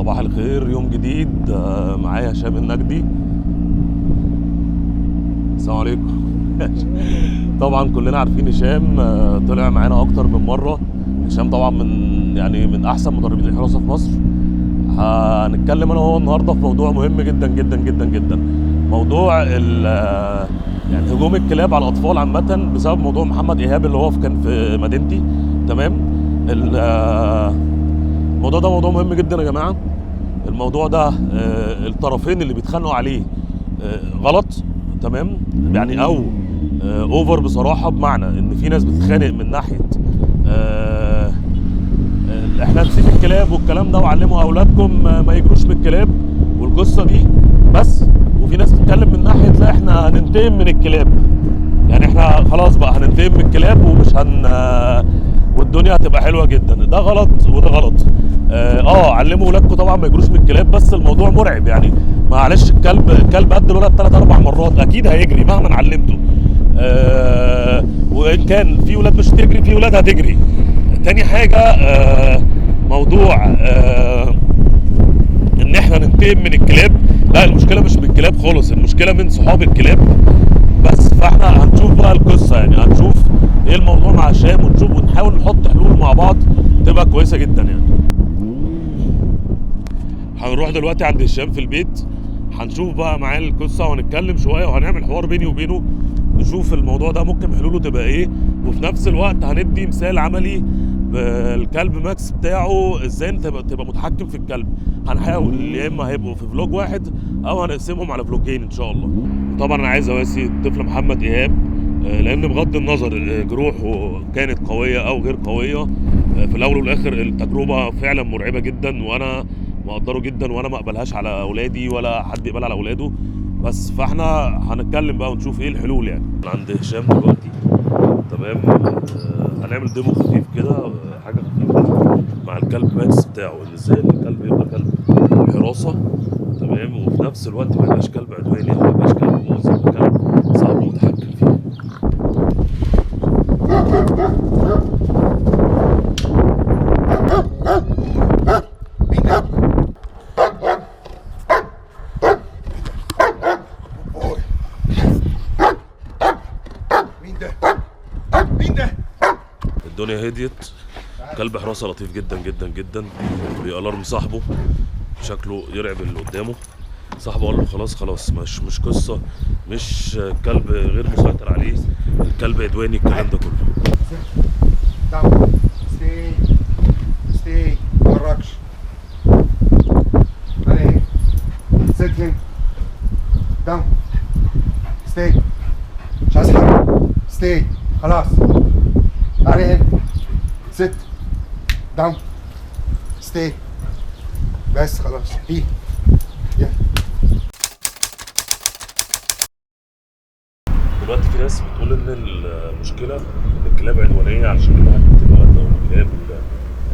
صباح الخير، يوم جديد. معايا هشام النجدي. السلام عليكم. طبعا كلنا عارفين هشام، طلع معانا اكتر من مره. هشام طبعا من احسن مدربين الحراسه في مصر. هنتكلم انا وهو النهارده في موضوع مهم جدا جدا جدا جدا، موضوع يعني هجوم الكلاب على الاطفال عامه بسبب موضوع محمد ايهاب اللي هو كان في مدينتي. تمام. الموضوع ده موضوع مهم جدا يا جماعه. الموضوع ده الطرفين اللي بيتخانقوا عليه غلط. تمام. يعني او اوفر بصراحه، بمعنى ان في ناس بتتخانق من ناحيه احنا نسيب الكلاب والكلام ده وعلموا اولادكم ما يجروش بالكلاب والقصه دي بس. وفي ناس بتتكلم من ناحيه لا احنا هننتقم من الكلاب، يعني احنا خلاص بقى هننتقم من الكلاب ومش والدنيا هتبقى حلوه جدا. ده غلط وده غلط. علموا ولادكم طبعا ما يجروش من الكلاب، بس الموضوع مرعب. يعني معلش، الكلب قد الولد 3-4 مرات اكيد هيجري مهما علمته. وان كان في ولاد مش هتجري، في ولاد هتجري. تاني حاجه موضوع ان احنا ننتقم من الكلاب، لا المشكله مش من الكلاب خالص، المشكله من صحاب الكلاب بس. فاحنا هنشوف بقى القصه، يعني هنشوف ايه الموضوع مع هشام ونحاول نحط حلول مع بعض تبقى كويسه جدا. يعني هنروح دلوقتي عند هشام في البيت، هنشوف بقى معاه القصه وهنتكلم شويه وهنعمل حوار بيني وبينه، نشوف الموضوع ده ممكن حلوله تبقى ايه. وفي نفس الوقت هندي مثال عملي بالكلب ماكس بتاعه، ازاي انت تبقى متحكم في الكلب. هنحاول يا اما هيبقوا في فلوج واحد او هنقسمهم على فلوجين ان شاء الله. طبعا انا عايز اواسي الطفل محمد ايهاب، لان بغض النظر جروحه كانت قويه او غير قويه، في الاول والاخر التجربه فعلا مرعبه جدا، وانا مقدره جدا وانا ما اقبلهاش على اولادي ولا حد يقبلها على اولاده. بس فاحنا هنتكلم بقى ونشوف ايه الحلول. يعني عند هشام دلوقتي. تمام. هنعمل ديمو خفيف كده، حاجه خفيفه مع الكلب ماكس بتاعه، ان ازاي الكلب يبقى كلب حراسه. تمام. وفي نفس الوقت ما يبقاش كلب عدواني او ما يبقاش كلب مؤذي، يبقى كلب صعب متحكم فيه. الدنيا هديت، كلب حراسه لطيف جدا جدا جدا، بيألارم صاحبه، شكله يرعب اللي قدامه. صاحبه قال له خلاص مش قصه، مش كلب غير مسيطر عليه، الكلب عدواني، الكلام ده كله. داون ستي ما تتحركش. عليه سيت هنا. داون ستي، مش عايز حاجه. ستي خلاص. عليه هنا. سيت داون ستي، بس خلاص. هي يلا. دلوقتي في ناس بتقول ان المشكله ان الكلاب عدوانيه علشان كل واحد بتبقى او الكلاب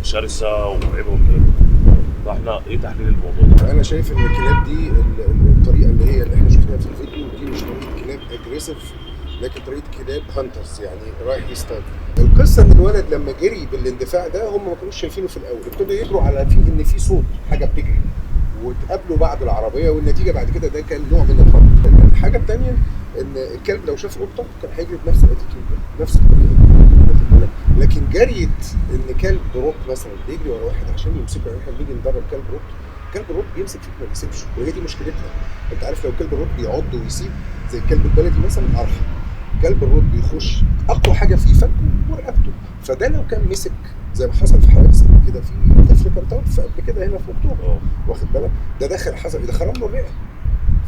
شرسه ومرعبه والكلام ده. فاحنا ايه تحليل الموضوع ده؟ انا شايف ان الكلاب دي الطريقه اللي احنا شفناها في الفيديو دي مش طريقه كلاب اجريسيف، لكن طريقه كلاب هانترز، يعني رايح يصطاد. القصه ان الولد لما جري بالاندفاع ده هم ما كانوش شايفينه في الاول، ابتدوا يجروا على ان في صوت حاجه بتجري، واتقابلوا بعد العربيه، والنتيجه بعد كده ده كان نوع من الخطر. الحاجه الثانيه ان الكلب لو شاف قطه كان هيجري بنفس الاتيتيود ده، نفس الطريقه. لكن جريت ان كلب روت مثلا بيجري ورا واحد عشان يمسكه، احنا بنيجي ندرب كلب روت، كلب الروت بيمسك فيك ما بيسيبش، وهي دي مشكلتنا. انت عارف لو كلب الروت بيعض ويسيب زي الكلب البلدي مثلا ارحم. كلب الروت بيخش اقوى حاجه فيه فكه ورقبته، فده لو كان مسك زي ما حصل في حوادث كده، في طفل كان توفى قبل كده هنا في اكتوبر، واخد بالك، ده دخل حصل ده خرم له الرئه،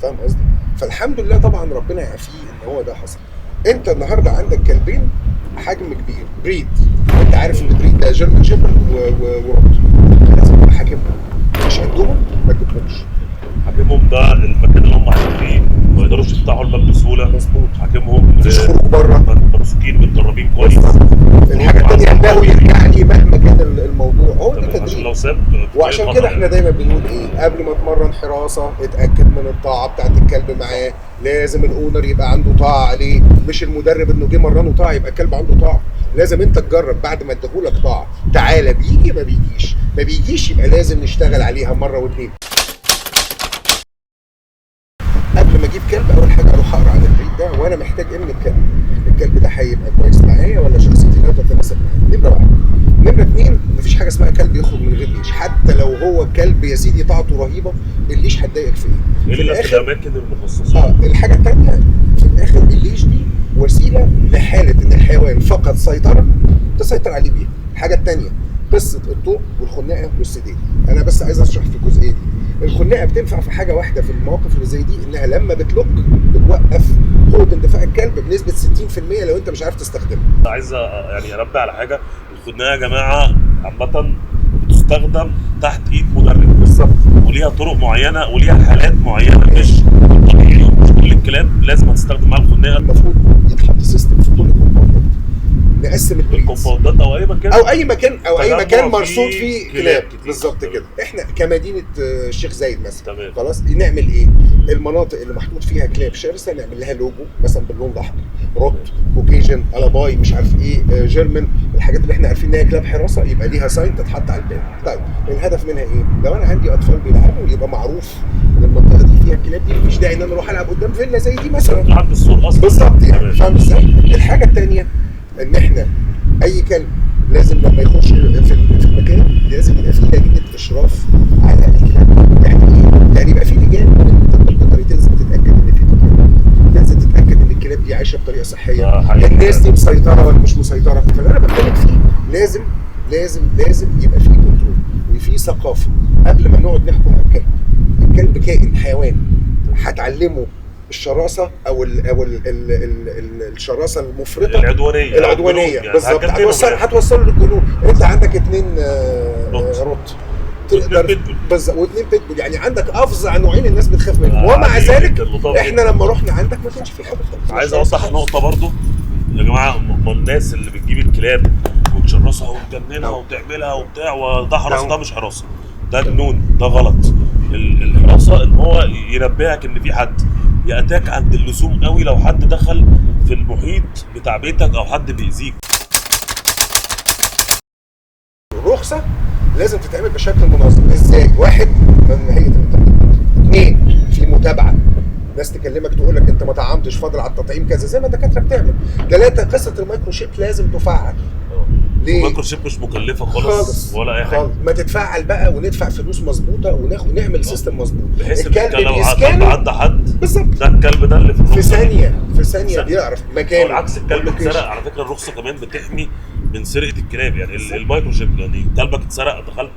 فاهم قصدي؟ فالحمد لله طبعا ربنا يعافيه ان هو ده حصل. انت النهارده عندك كلبين حجم كبير بريد، انت عارف ان البريد ده جيرمان شيبرد وروت، لازم تبقى حاكمهم، مش قدهم ما تجيبهمش. حاكمهم ده المكان اللي هم عايشين فيه، ما يقدروش يفتحوا الباب بسهوله. مظبوط. حاكمهم مفيش خروج بره، ممسوكين متدربين كويس. الحاجه الثانيه الباقي يرجع لي مهما كان الموضوع، هو ده عشان تدريب. لو ساب. وعشان كده احنا دايما بنقول ايه قبل ما اتمرن حراسه، اتاكد من الطاعه بتاعت الكلب معاه. لازم الاونر يبقى عنده طاعه عليه، مش المدرب انه جه مرنه طاعه يبقى الكلب عنده طاعه. لازم انت تجرب بعد ما اديهولك طاعه، تعالى بيجي ما بيجيش يبقى لازم نشتغل عليها مره واثنين. قبل ما اجيب كلب اول حاجه اروح اقرا على البريد ده، وانا محتاج ايه من الكلب ده هيبقى كويس معايا ولا شخصيتي لا تتناسب معايا. نمره واحد. نمره اثنين، مفيش حاجه اسمها كلب يخرج من غير ليش، حتى لو هو كلب يا سيدي طاعته رهيبه الليش هتضايقك في ايه؟ في الا في الاماكن المخصصه. الحاجه الثانيه في الاخر الليش دي وسيله لحاله ان الحيوان فقد سيطره تسيطر عليه بيها. الحاجه الثانيه قصه الطوق والخناقه والسداد. انا بس عايز اشرح في الجزئيه دي. الخناقه بتنفع في حاجه واحده في المواقف اللي زي دي، انها لما بتلوك بتوقف قوه اندفاع الكلب بنسبه 60% لو انت مش عارف تستخدمها. عايز يعني انبه على حاجه، الخناقه يا جماعه عامه بتستخدم تحت ايد مدرب بالظبط، وليها طرق معينه وليها حالات معينه، مش طبيعي مش كل الكلاب لازم هتستخدم معاها الخناقه. المفروض يتحط سيستم في كل الكومباوندات، نقسم الكومباوندات او اي مكان مرصود فيه كلاب بالظبط كده. احنا كمدينه الشيخ زايد مثلا تمام. خلاص نعمل ايه؟ المناطق اللي محطوط فيها كلاب شرسه نعمل لها لوجو مثلا باللون الاحمر، روت، كوكيجن، الاباي، مش عارف ايه، جيرمن، الحاجات اللي احنا عارفين ان هي كلاب حراسه يبقى ليها ساين تتحط على الباب. طيب الهدف منها ايه؟ لو انا عندي اطفال بيلعبوا يبقى معروف ان المنطقه دي فيها الكلاب دي، مفيش داعي ان انا اروح العب قدام فيلا زي دي مثلا عند السور اصلا بالظبط يعني. فاهم ازاي؟ الحاجه الثانيه ان احنا اي كلب لازم لما يخش في المكان لازم يبقى فيه لجنه اشراف على الكلاب. يعني ايه؟ يعني يبقى فيه لجان بتقدر تنزل تتاكد ان في كلاب، تنزل تتاكد ان الكلاب دي عايشه بطريقه صحيه، الناس دي مسيطره ولا مش مسيطره. فاللي انا بتكلم فيه لازم يبقى فيه كنترول وفي ثقافه قبل ما نقعد نحكم على الكلب. الكلب كائن حيوان هتعلمه الشراسه او الشراسه المفرطه العدوانيه يعني بالظبط، هتوصله للجنون. انت عندك 2 روت تقدر واثنين بيتبول، يعني عندك افظع نوعين الناس بتخاف منهم، ومع ذلك احنا لما رحنا عندك ما كانش في حاجه خالص. عايز اوضح نقطه برضو يا جماعه، الناس اللي بتجيب الكلاب وتشرسها وتجننها وتعملها وبتاع، وده حراسه، ده مش حراسه، ده جنون، ده غلط. الحراسه ان هو ينبهك ان في حد يأتاك عند اللزوم قوي لو حد دخل في المحيط بتاع بيتك او حد بيأذيك. الرخصه لازم تتعمل بشكل منظم. ازاي؟ واحد، من هيئه التطعيم. 2، في متابعه، ناس تكلمك تقول لك انت ما طعمتش، فاضل على التطعيم كذا زي ما الدكاتره بتعمل. 3، قصه المايكرو شيب لازم تفعل. ليه؟ المايكرو شيب مش مكلفه خالص ولا اي حاجه، ما تتفعل بقى وندفع فلوس مظبوطه ونعمل سيستم مظبوط بحيث الكلب بيسكان عند حد بالظبط، ده الكلب ده اللي في ثانيه بيعرف مكانه. بالعكس الكلب اتسرق على فكره، الرخصه كمان بتحمي من سرقه الكلاب. يعني المايكرو شيب، يعني كلبك اتسرق دخلت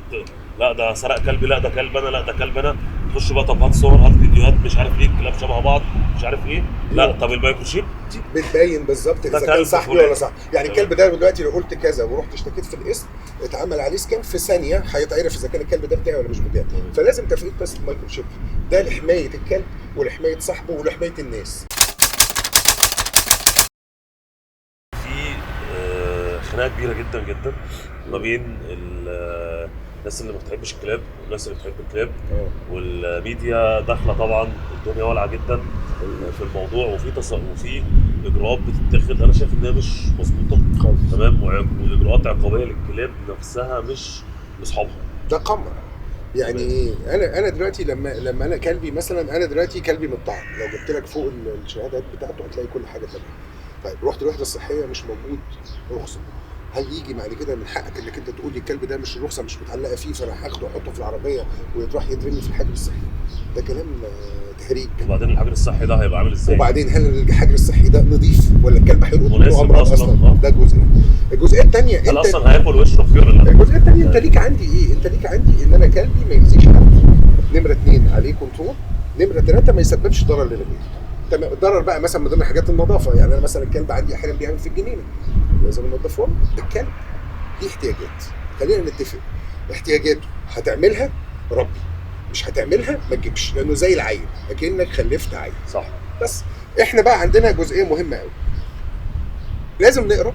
لا ده سرق كلبي، لا ده كلب انا، لا ده كلب انا، تخش بقى طب هات صور، هات فيديوهات، مش عارف ايه، الكلاب شبه بعض مش عارف ايه، لا طب المايكرو شيب بتبين بالظبط اذا كان صاحبي ولا صح. يعني الكلب ده دلوقتي لو قلت كذا ورحت اشتكيت في القسم اتعمل عليه سكان في ثانيه هيتعرف اذا كان الكلب ده بتاعي ولا مش بتاعي. فلازم تفعيل قصه المايكرو شيب ده لحمايه الكلب ولحمايه صاحبه ولحمايه الناس. في خناقه كبيره جدا جدا ما بين الناس اللي ما بتحبش الكلاب والناس اللي بتحب الكلاب، والميديا داخله طبعا، الدنيا والعه جدا في الموضوع، وفي اجراءات بتتاخد انا شايف انها مش مظبوطه تمام، واجراءات عقابيه للكلاب نفسها مش لاصحابها. ده قمر. يعني ايه؟ انا دلوقتي لما انا كلبي مثلا، انا دلوقتي كلبي متطعم، لو جبت لك فوق الشهادات بتاعته هتلاقي كل حاجه تمام. طيب رحت الوحده الصحيه مش موجود رخصه، هل يجي بعد كده من حقك انك انت تقول لي الكلب ده مش الرخصه مش متعلقه فيه فانا هاخده واحطه في العربيه ويروح يترمي في الحجر الصحي؟ ده كلام تهريج. وبعدين الحجر الصحي ده هيبقى عامل ازاي؟ وبعدين هل الحجر الصحي ده نظيف ولا الكلب هيلقط منه امراض اصلا؟ ده الجزئيه الثانيه هل اصلا هياكل ويشرب فيه ولا لا؟ الجزئيه الثانيه انت ليك عندي ايه؟ انت ليك عندي ان انا كلبي ما يأذيش حد. نمره 2 عليه كنترول. نمره 3 ما يسببش ضرر للغير. تمام. الضرر بقى مثلا من ضمن حاجات النظافه، يعني انا مثلا الكلب عندي احيانا بيعمل في الجنينه لازم انضفه. الكلب ليه احتياجات، خلينا نتفق. احتياجاته هتعملها ربي، مش هتعملها ما تجيبش، لانه زي العيل اكنك خلفت عيل. صح. بس احنا بقى عندنا جزئيه مهمه قوي، لازم نقرا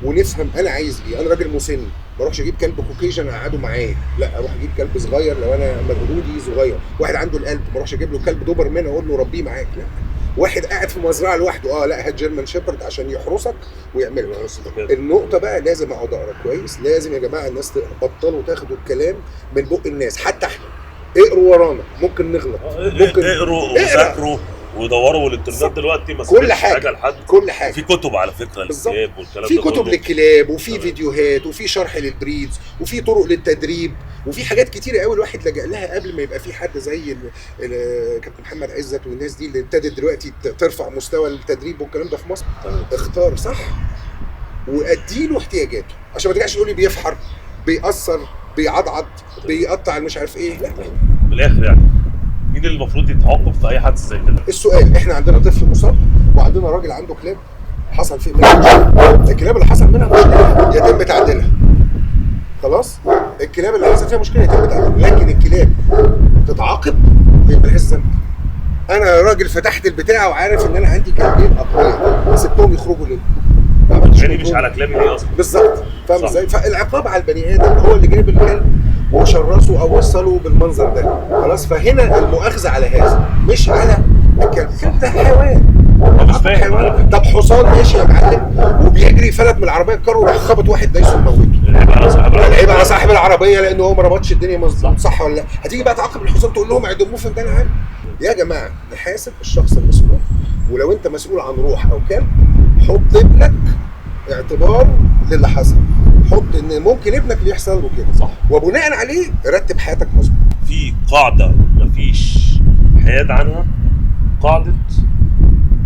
ونفهم انا عايز ايه. انا راجل مسن ما اروحش اجيب كلب كوكيجن اقعده معايا، لا اروح اجيب كلب صغير لو انا مجهودي صغير. واحد عنده القلب ما اروحش اجيب له كلب دوبرمان اقول له ربيه معاك، لا واحد قاعد في مزرعه لوحده، لا هات جيرمان شيبرد عشان يحرسك ويعمل النقطه بقى. لازم اقعد اقرا كويس، لازم يا جماعه الناس تبطلوا تاخدوا الكلام من بق الناس، حتى احنا اقروا ورانا، ممكن نغلط، ممكن اقروا وذاكروا ودوروا. والانترنت دلوقتي ما كل حاجه لحد، كل حاجه. في كتب على فكره للكلاب والكلام في ده، كتب للكلاب، وفي فيديوهات، وفي شرح للبريدز، وفي طرق للتدريب، وفي حاجات كتيره قوي الواحد لجأ لها قبل ما يبقى في حد زي كابتن محمد عزت والناس دي اللي ابتدت دلوقتي ترفع مستوى التدريب والكلام ده في مصر. اختار صح واديله احتياجاته، عشان ما ترجعش تقول لي بيفحر، بيأثر، بيعضعض، بيقطع مش عارف ايه. لا من الاخر يعني مين اللي المفروض يتعاقب في اي حادثه زي كده؟ السؤال، احنا عندنا طفل مصاب وعندنا راجل عنده كلاب حصل فيه مشكله، الكلاب اللي حصل منها مشكله يتم تعديلها. خلاص، الكلاب اللي حصل فيها مشكله يتم تعديلها، لكن الكلاب تتعاقب ويبقى لها ذنب. انا راجل فتحت البتاع وعارف ان انا عندي كلبين اقوياء، سبتهم يخرجوا ليه؟ يعني مش على كلابي ليه اصلا؟ بالظبط، فاهم ازاي؟ فالعقاب على البني ادم هو اللي جايب الكلب وشرسه او وصله بالمنظر ده. خلاص، فهنا المؤاخذه على هذا مش على الكلب. الكلب ده حيوان، مش فاهم. طب حصان ماشي يا معلم وبيجري فلت من العربيه الكار وراح خبط واحد دايسه وموته، العيب على صاحب العربيه لانه هو ما ربطش الدنيا مظبوط، صح ولا لا؟ هتيجي بقى تعاقب الحصان تقول لهم اعدموه في ميدان عام؟ يا جماعه نحاسب الشخص المسؤول، ولو انت مسؤول عن روح او كلب حط ابنك اعتبار للي حصل، حط ان ممكن ابنك اللي يحصل له كده، صح، وبناء عليه رتب حياتك مظبوط. في قاعده مفيش حياد عنها، قاعده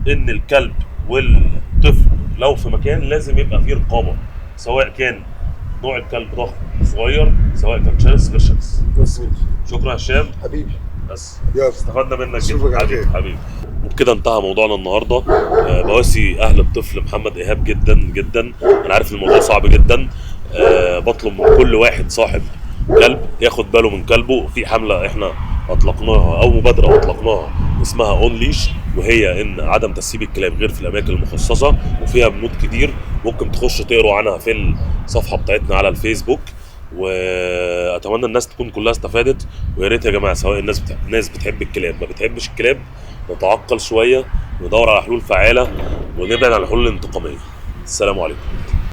ان الكلب والطفل لو في مكان لازم يبقى فيه رقابه، سواء كان نوع الكلب ضخم صغير، سواء كان شرس غير شرس. مظبوط. شكرا يا هشام حبيبي، بس يلا استفدنا منك جدا حبيبي. وبكده انتهى موضوعنا النهارده. بواسي اهل الطفل محمد ايهاب جدا جدا، انا عارف الموضوع صعب جدا. بطلب من كل واحد صاحب كلب ياخد باله من كلبه. في حمله احنا اطلقناها او مبادره اطلقناها اسمها اون ليش، وهي ان عدم تسيب الكلاب غير في الاماكن المخصصه، وفيها بنود كتير ممكن تخش تقروا عنها في الصفحه بتاعتنا على الفيسبوك. واتمنى الناس تكون كلها استفادت. ويا ريت يا جماعه سواء الناس بتحب الكلاب ما بتحبش الكلاب، نتعقل شويه وندور على حلول فعاله ونبعد عن الحلول الانتقاميه. السلام عليكم.